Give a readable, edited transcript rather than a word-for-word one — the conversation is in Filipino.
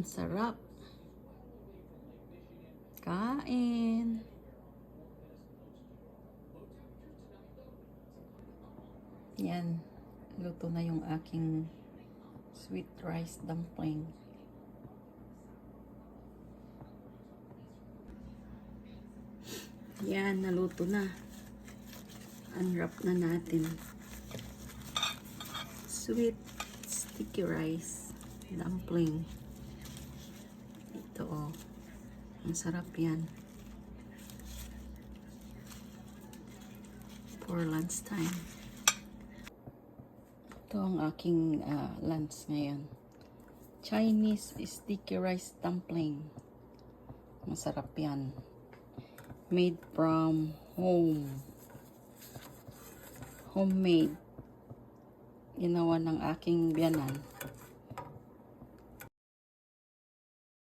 Sarap. Kain. Yan. Luto na yung aking sweet rice dumpling. Yan, naluto na. Unwrap na natin. Sweet sticky rice dumpling. Ito oh. Ang sarap yan. For lunch time. Ito ang aking lunch ngayon. Chinese sticky rice dumpling. Masarap yan. Made from homemade. Ginawa ng aking biyanan.